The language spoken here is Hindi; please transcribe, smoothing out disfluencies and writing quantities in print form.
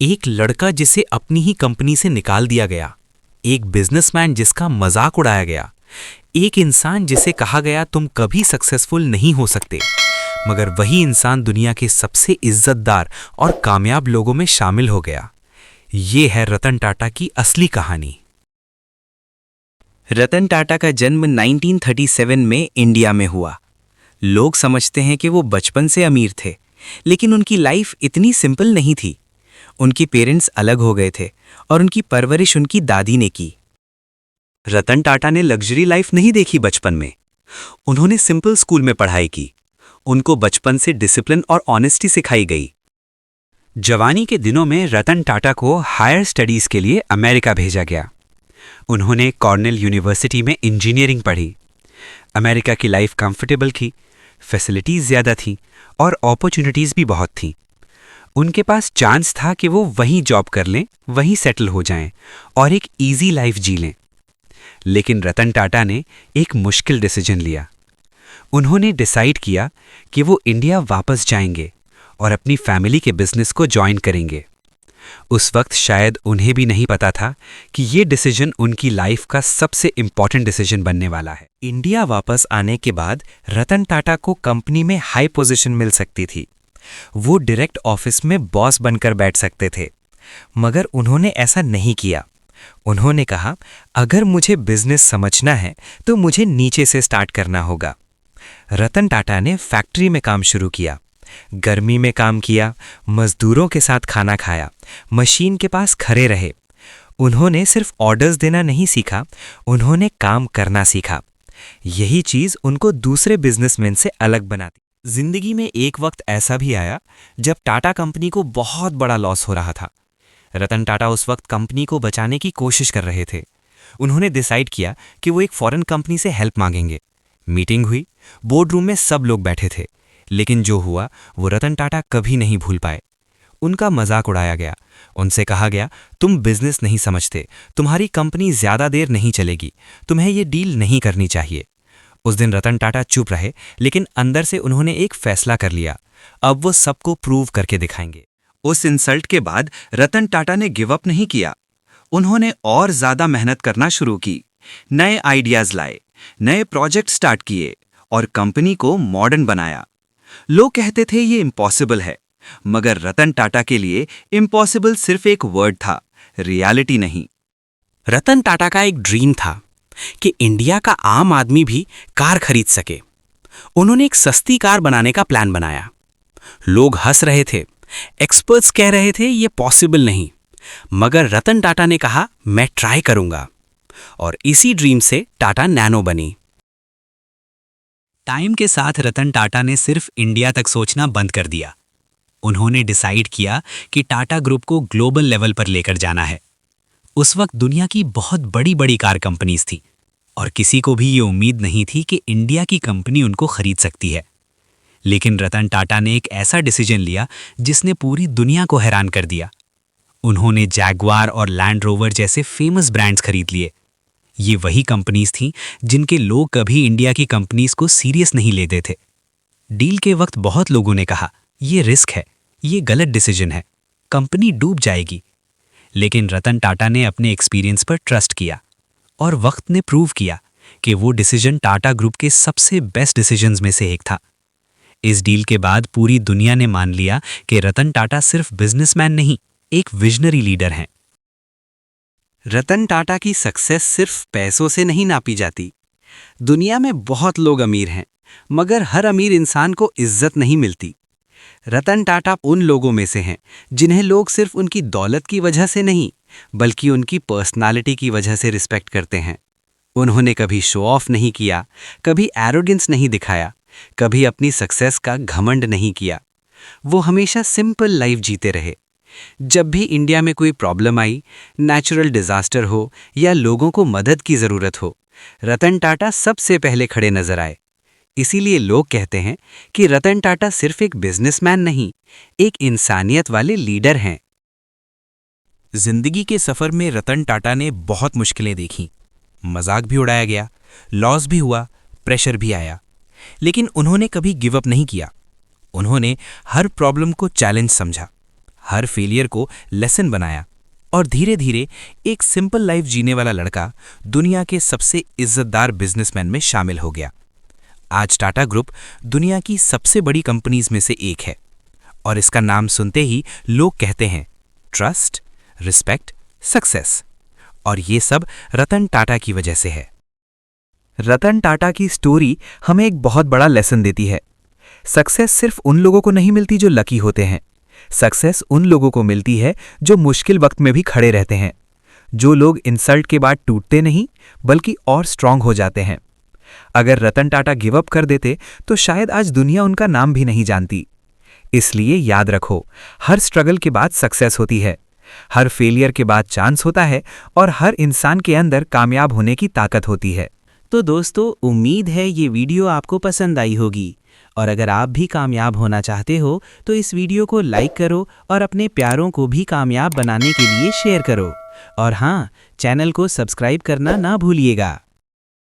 एक लड़का जिसे अपनी ही कंपनी से निकाल दिया गया, एक बिजनेसमैन जिसका मजाक उड़ाया गया, एक इंसान जिसे कहा गया तुम कभी सक्सेसफुल नहीं हो सकते, मगर वही इंसान दुनिया के सबसे इज्जतदार और कामयाब लोगों में शामिल हो गया। ये है रतन टाटा की असली कहानी। रतन टाटा का जन्म 1937 में इंडिया में हुआ। लोग समझते हैं कि वो बचपन से अमीर थे, लेकिन उनकी लाइफ इतनी सिंपल नहीं थी। उनके पेरेंट्स अलग हो गए थे और उनकी परवरिश उनकी दादी ने की। रतन टाटा ने लग्जरी लाइफ नहीं देखी बचपन में। उन्होंने सिंपल स्कूल में पढ़ाई की। उनको बचपन से डिसिप्लिन और ऑनेस्टी सिखाई गई। जवानी के दिनों में रतन टाटा को हायर स्टडीज के लिए अमेरिका भेजा गया। उन्होंने कॉर्नेल यूनिवर्सिटी में इंजीनियरिंग पढ़ी। अमेरिका की लाइफ कंफर्टेबल थी, फैसिलिटीज ज़्यादा थीं और अपॉर्चुनिटीज़ भी बहुत थीं। उनके पास चांस था कि वो वहीं जॉब कर लें, वहीं सेटल हो जाएं और एक इजी लाइफ जी लें। लेकिन रतन टाटा ने एक मुश्किल डिसीजन लिया। उन्होंने डिसाइड किया कि वो इंडिया वापस जाएंगे और अपनी फैमिली के बिजनेस को ज्वाइन करेंगे। उस वक्त शायद उन्हें भी नहीं पता था कि ये डिसीजन उनकी लाइफ का सबसे इंपॉर्टेंट डिसीजन बनने वाला है। इंडिया वापस आने के बाद रतन टाटा को कंपनी में हाई पोजीशन मिल सकती थी। वो डायरेक्ट ऑफिस में बॉस बनकर बैठ सकते थे, मगर उन्होंने ऐसा नहीं किया। उन्होंने कहा, अगर मुझे बिजनेस समझना है तो मुझे नीचे से स्टार्ट करना होगा। रतन टाटा ने फैक्ट्री में काम शुरू किया। गर्मी में काम किया, मजदूरों के साथ खाना खाया, मशीन के पास खड़े रहे। उन्होंने सिर्फ ऑर्डर्स देना नहीं सीखा, उन्होंने काम करना सीखा। यही चीज उनको दूसरे बिजनेसमैन से अलग बनाती। जिंदगी में एक वक्त ऐसा भी आया जब टाटा कंपनी को बहुत बड़ा लॉस हो रहा था। रतन टाटा उस वक्त कंपनी को बचाने की कोशिश कर रहे थे। उन्होंने डिसाइड किया कि वो एक फॉरेन कंपनी से हेल्प मांगेंगे। मीटिंग हुई, बोर्ड रूम में सब लोग बैठे थे, लेकिन जो हुआ वो रतन टाटा कभी नहीं भूल पाए। उनका मजाक उड़ाया गया। उनसे कहा गया, तुम बिजनेस नहीं समझते, तुम्हारी कंपनी ज्यादा देर नहीं चलेगी, तुम्हें ये डील नहीं करनी चाहिए। उस दिन रतन टाटा चुप रहे, लेकिन अंदर से उन्होंने एक फैसला कर लिया, अब वो सबको प्रूव करके दिखाएंगे। उस इंसल्ट के बाद रतन टाटा ने गिव अप नहीं किया। उन्होंने और ज्यादा मेहनत करना शुरू की, नए आइडियाज लाए, नए प्रोजेक्ट स्टार्ट किए और कंपनी को मॉडर्न बनाया। लोग कहते थे ये इम्पॉसिबल है, मगर रतन टाटा के लिए इम्पॉसिबल सिर्फ एक वर्ड था, रियलिटी नहीं। रतन टाटा का एक ड्रीम था कि इंडिया का आम आदमी भी कार खरीद सके। उन्होंने एक सस्ती कार बनाने का प्लान बनाया। लोग हंस रहे थे, एक्सपर्ट्स कह रहे थे ये पॉसिबल नहीं, मगर रतन टाटा ने कहा मैं ट्राई करूंगा, और इसी ड्रीम से टाटा नैनो बनी। टाइम के साथ रतन टाटा ने सिर्फ इंडिया तक सोचना बंद कर दिया। उन्होंने डिसाइड किया कि टाटा ग्रुप को ग्लोबल लेवल पर लेकर जाना है। उस वक्त दुनिया की बहुत बड़ी बड़ी कार कंपनीज थी और किसी को भी ये उम्मीद नहीं थी कि इंडिया की कंपनी उनको खरीद सकती है। लेकिन रतन टाटा ने एक ऐसा डिसीजन लिया जिसने पूरी दुनिया को हैरान कर दिया। उन्होंने जैगवार और लैंड रोवर जैसे फेमस ब्रांड्स खरीद लिए। ये वही कंपनीज थीं जिनके लोग कभी इंडिया की कंपनीज को सीरियस नहीं लेते थे। डील के वक्त बहुत लोगों ने कहा, ये रिस्क है, ये गलत डिसीजन है, कंपनी डूब जाएगी। लेकिन रतन टाटा ने अपने एक्सपीरियंस पर ट्रस्ट किया और वक्त ने प्रूव किया कि वो डिसीजन टाटा ग्रुप के सबसे बेस्ट डिसीजंस में से एक था। इस डील के बाद पूरी दुनिया ने मान लिया कि रतन टाटा सिर्फ बिजनेसमैन नहीं, एक विजनरी लीडर हैं। रतन टाटा की सक्सेस सिर्फ पैसों से नहीं नापी जाती। दुनिया में बहुत लोग अमीर हैं, मगर हर अमीर इंसान को इज्जत नहीं मिलती। रतन टाटा उन लोगों में से हैं जिन्हें लोग सिर्फ उनकी दौलत की वजह से नहीं, बल्कि उनकी पर्सनालिटी की वजह से रिस्पेक्ट करते हैं। उन्होंने कभी शो ऑफ नहीं किया, कभी एरोगेंस नहीं दिखाया, कभी अपनी सक्सेस का घमंड नहीं किया। वो हमेशा सिंपल लाइफ जीते रहे। जब भी इंडिया में कोई प्रॉब्लम आई, नेचुरल डिजास्टर हो या लोगों को मदद की जरूरत हो, रतन टाटा सबसे पहले खड़े नजर आए। इसीलिए लोग कहते हैं कि रतन टाटा सिर्फ एक बिजनेसमैन नहीं, एक इंसानियत वाले लीडर हैं। जिंदगी के सफर में रतन टाटा ने बहुत मुश्किलें देखीं। मजाक भी उड़ाया गया, लॉस भी हुआ, प्रेशर भी आया, लेकिन उन्होंने कभी गिव अप नहीं किया। उन्होंने हर प्रॉब्लम को चैलेंज समझा, हर फेलियर को लेसन बनाया और धीरे धीरे एक सिंपल लाइफ जीने वाला लड़का दुनिया के सबसे इज्जतदार बिजनेसमैन में शामिल हो गया। आज टाटा ग्रुप दुनिया की सबसे बड़ी कंपनीज में से एक है और इसका नाम सुनते ही लोग कहते हैं ट्रस्ट, रिस्पेक्ट, सक्सेस। और ये सब रतन टाटा की वजह से है। रतन टाटा की स्टोरी हमें एक बहुत बड़ा लेसन देती है। सक्सेस सिर्फ उन लोगों को नहीं मिलती जो लकी होते हैं। सक्सेस उन लोगों को मिलती है जो मुश्किल वक्त में भी खड़े रहते हैं, जो लोग इंसल्ट के बाद टूटते नहीं बल्कि और स्ट्रांग हो जाते हैं। अगर रतन टाटा गिव अप कर देते तो शायद आज दुनिया उनका नाम भी नहीं जानती। इसलिए याद रखो, हर स्ट्रगल के बाद सक्सेस होती है, हर फेलियर के बाद चांस होता है और हर इंसान के अंदर कामयाब होने की ताकत होती है। तो दोस्तों, उम्मीद है ये वीडियो आपको पसंद आई होगी और अगर आप भी कामयाब होना चाहते हो तो इस वीडियो को लाइक करो और अपने प्यारों को भी कामयाब बनाने के लिए शेयर करो। और हाँ, चैनल को सब्सक्राइब करना ना भूलिएगा।